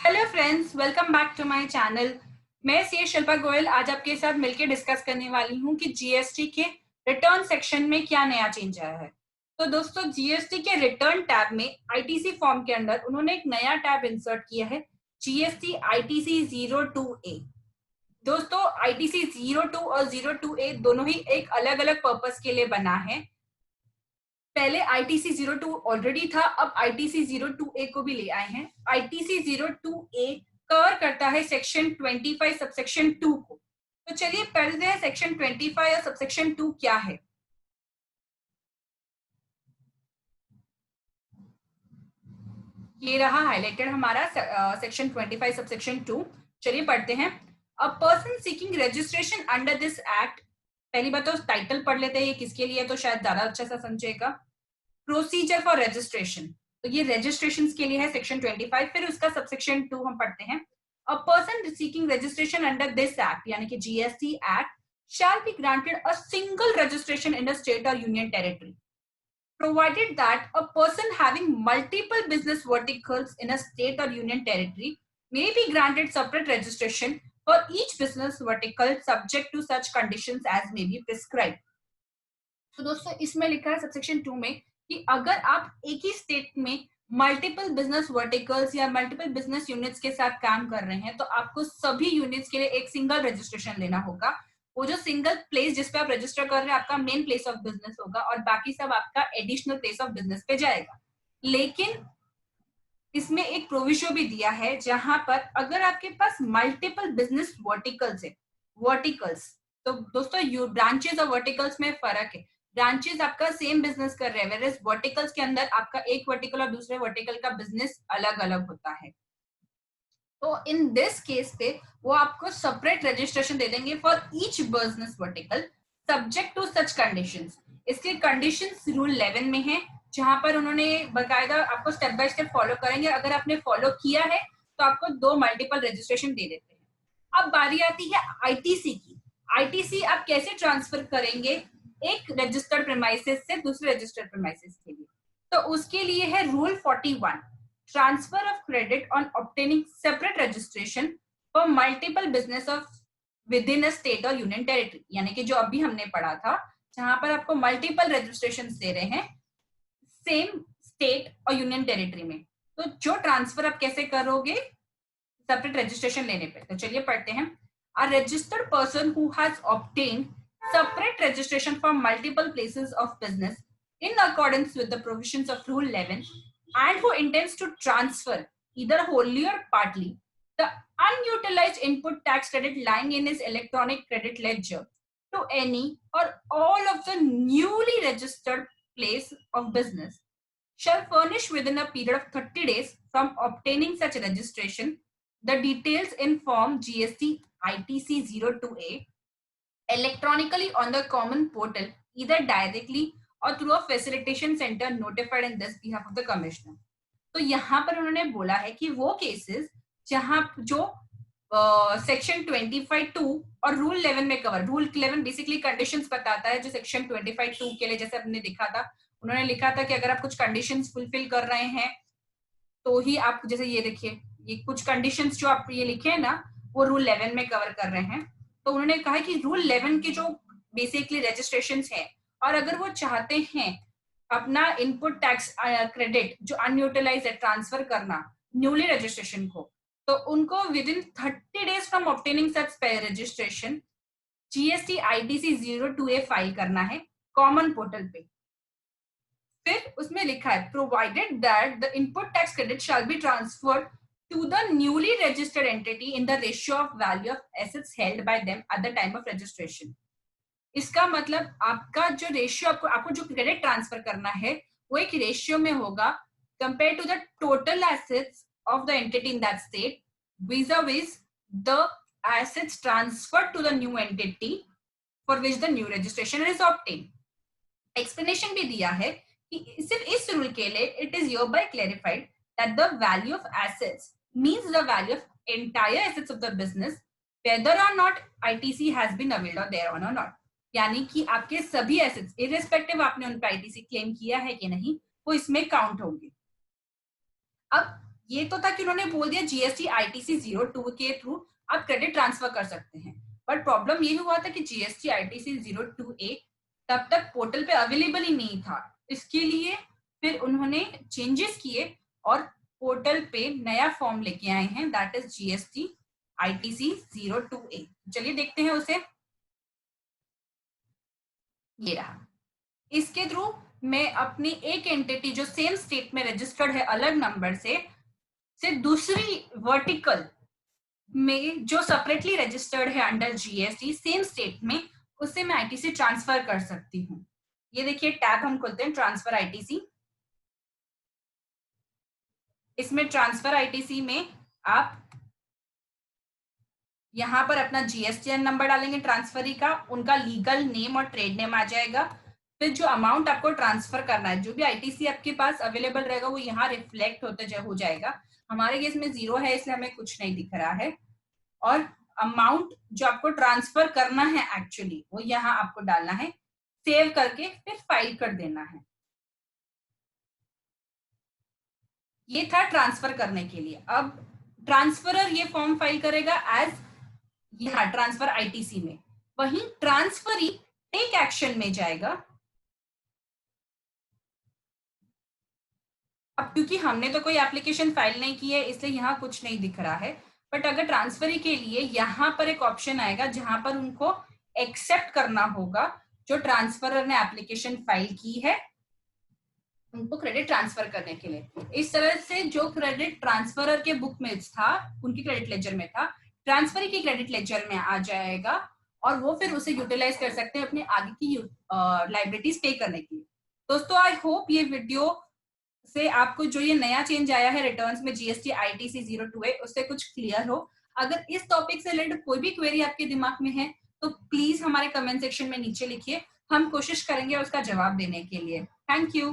Hello friends, welcome back to my channel. मैं C Shilpa Goyal आज आपके साथ मिलकर डिस्कस करने वाली हूं कि जीएसटी के रिटर्न सेक्शन में क्या नया चेंज आया है। तो दोस्तों, जीएसटी के रिटर्न टैब में आईटीसी फॉर्म के अंदर उन्होंने एक नया टैब इंसर्ट किया है, जीएसटी आईटीसी 02A। दोस्तों, आईटीसी 02 और 02A दोनों ही एक अलग अलग पर्पस के लिए बना है। पहले आईटीसी 02 ऑलरेडी था, अब आईटीसी 02A को भी ले आए हैं। आईटीसी 02A कवर करता है सेक्शन 25 सबसेक्शन 2 को। तो चलिए पढ़ते हैं सेक्शन 25 और सबसेक्शन 2 क्या है। ये रहा हाईलाइटेड हमारा सेक्शन 25 सबसेक्शन 2। चलिए पढ़ते हैं। A person seeking registration under this act. पहली बात तो टाइटल पढ़ लेते हैं, ये किसके लिए, तो शायद ज्यादा अच्छा सा समझेगा। प्रोसीजर फॉर रजिस्ट्रेशन, तो ये रजिस्ट्रेशन के लिए है सेक्शन 25। फिर उसका सबसेक्शन 2 हम पढ़ते हैं। A person seeking registration under this act यानी कि GST act shall be granted a single registration in a state or union territory, provided that a person having multiple business verticals in a state or union territory may be granted separate registration for each business vertical subject to such conditions as may be prescribed। तो दोस्तों, इसमें लिखा है subsection 2 में कि अगर आप एक ही स्टेट में मल्टीपल बिजनेस वर्टिकल्स या मल्टीपल बिजनेस यूनिट्स के साथ काम कर रहे हैं तो आपको सभी यूनिट्स के लिए एक सिंगल रजिस्ट्रेशन लेना होगा। वो जो सिंगल प्लेस जिस पे आप रजिस्टर कर रहे हैं आपका मेन प्लेस ऑफ बिजनेस होगा और बाकी सब आपका एडिशनल प्लेस ऑफ बिजनेस पे जाएगा। लेकिन इसमें एक प्रोविजन भी दिया है जहां पर अगर आपके पास मल्टीपल बिजनेस वर्टिकल्स है, वर्टिकल्स, तो दोस्तों ब्रांचेस और वर्टिकल्स में फर्क है। ब्रांचेस आपका सेम बिजनेस कर रहे हैं, वेयर वर्टिकल्स के अंदर आपका एक वर्टिकल और दूसरे वर्टिकल का बिजनेस अलग अलग होता है। तो इन दिस केस पे वो आपको सेपरेट रजिस्ट्रेशन दे देंगे for each business vertical subject to such conditions. इसके कंडीशंस रूल 11 में है, जहां पर उन्होंने बकायदा आपको स्टेप बाय स्टेप फॉलो करेंगे। अगर आपने फॉलो किया है तो आपको 2 मल्टीपल रजिस्ट्रेशन दे देते हैं। अब बारी आती है आईटीसी की। आईटीसी आप कैसे ट्रांसफर करेंगे एक रजिस्टर्ड प्रीमाइसेस से दूसरे रजिस्टर्ड प्रीमाइसेस के लिए, तो उसके लिए है rule 41, transfer of credit on obtaining separate registration for multiple business of within a state or union territory। यानी कि जो अभी हमने पढ़ा था जहां पर आपको मल्टीपल रजिस्ट्रेशन दे रहे हैं सेम स्टेट और यूनियन टेरिटरी में, तो जो ट्रांसफर आप कैसे करोगे सेपरेट रजिस्ट्रेशन लेने पे। तो चलिए पढ़ते हैं। A registered person who has obtained separate registration for multiple places of business in accordance with the provisions of Rule 11 and who intends to transfer either wholly or partly the unutilized input tax credit lying in his electronic credit ledger to any or all of the newly registered place of business shall furnish within a period of 30 days from obtaining such registration the details in form GST ITC 02A electronically on the common portal either directly or through a facilitation center notified in this behalf of the commissioner। तो यहाँ पर उन्होंने बोला है कि वो cases जहां जो सेक्शन 25(2) और रूल 11 में कवर, रूल 11 बेसिकली कंडीशंस बताता है जो सेक्शन 25(2) के लिए जैसे हमने लिखा था, उन्होंने लिखा था कि अगर आप कुछ कंडीशंस फुलफिल कर रहे हैं तो ही आप, जैसे ये देखिए ये कुछ कंडीशंस जो आप ये लिखे हैं ना वो रूल 11 में कवर कर रहे हैं। तो उन्होंने कहा कि रूल 11 के जो बेसिकली रजिस्ट्रेशन है और अगर वो चाहते हैं अपना इनपुट टैक्स क्रेडिट जो अनयूटिलाइज है ट्रांसफर करना न्यूली रजिस्ट्रेशन को, तो उनको with in 30 days from obtaining such registration GST ITC 02A file करना है कॉमन पोर्टल पे। फिर उसमें लिखा है provided that the input tax credit shall be transferred to the newly registered entity in the ratio of value of assets held by them at the time of registration। इसका मतलब आपका जो ratio आपको जो क्रेडिट ट्रांसफर करना है वो एक रेशियो में होगा compare to the total assets of the entity in that state vis-a-vis the assets transferred to the new entity for which the new registration is obtained। Explanation भी दिया है कि सिर्फ इस रूल के लिए it is hereby clarified that the value of assets means the value of entire assets of the business whether or not ITC has been availed or thereon or not। यानी कि आपके सभी एसेट्स इररिस्पेक्टिव आपने उन पर ITC claim किया है कि नहीं वो इसमें काउंट होंगे। अब ये तो था कि उन्होंने बोल दिया जीएसटी आईटीसी 02 के थ्रू आप क्रेडिट ट्रांसफर कर सकते हैं, बट प्रॉब्लम ये हुआ था कि जीएसटी आईटीसी 02A तब तक पोर्टल पे अवेलेबल ही नहीं था। इसके लिए फिर उन्होंने चेंजेस किए और पोर्टल पे नया फॉर्म लेके आए हैं, that is GST ITC 02A। चलिए देखते हैं उसे। ये रहा। इसके थ्रू मैं अपनी एक एंटिटी जो सेम स्टेट में रजिस्टर्ड है अलग नंबर से दूसरी वर्टिकल में जो सेपरेटली रजिस्टर्ड है अंडर जीएसटी सेम स्टेट में, उससे मैं आईटीसी ट्रांसफर कर सकती हूँ। ये देखिए टैब हम खोलते हैं, ट्रांसफर आईटीसी। इसमें ट्रांसफर आईटीसी में आप यहाँ पर अपना जीएसटीएन नंबर डालेंगे ट्रांसफरी का, उनका लीगल नेम और ट्रेड नेम आ जाएगा। फिर जो अमाउंट आपको ट्रांसफर करना है, जो भी आईटीसी आपके पास अवेलेबल रहेगा वो यहाँ रिफ्लेक्ट होते हो जाएगा। हमारे केस में 0 है इसलिए हमें कुछ नहीं दिख रहा है। और अमाउंट जो आपको ट्रांसफर करना है एक्चुअली वो यहाँ आपको डालना है, सेव करके फिर फाइल कर देना है। ये था ट्रांसफर करने के लिए। अब ट्रांसफरर ये फॉर्म फाइल करेगा एज यहाँ ट्रांसफर आईटीसी में, वहीं ट्रांसफरी टेक एक्शन में जाएगा। अब क्योंकि हमने तो कोई एप्लीकेशन फाइल नहीं की है इसलिए यहाँ कुछ नहीं दिख रहा है, बट अगर ट्रांसफरी के लिए यहाँ पर एक ऑप्शन आएगा जहां पर उनको एक्सेप्ट करना होगा जो ट्रांसफरर ने एप्लीकेशन फाइल की है उनको क्रेडिट ट्रांसफर करने के लिए। इस तरह से जो क्रेडिट ट्रांसफरर के बुक में था उनकी क्रेडिट लेजर में था, ट्रांसफरी की क्रेडिट लेजर में आ जाएगा और वो फिर उसे यूटिलाइज कर सकते हैं अपने आगे की लाइबिलिटीज पे करने के लिए। दोस्तों आई होप ये वीडियो से आपको जो ये नया चेंज आया है रिटर्न्स में जीएसटी आईटीसी 02A उससे कुछ क्लियर हो। अगर इस टॉपिक से रिलेटेड कोई भी क्वेरी आपके दिमाग में है तो प्लीज हमारे कमेंट सेक्शन में नीचे लिखिए, हम कोशिश करेंगे उसका जवाब देने के लिए। Thank you.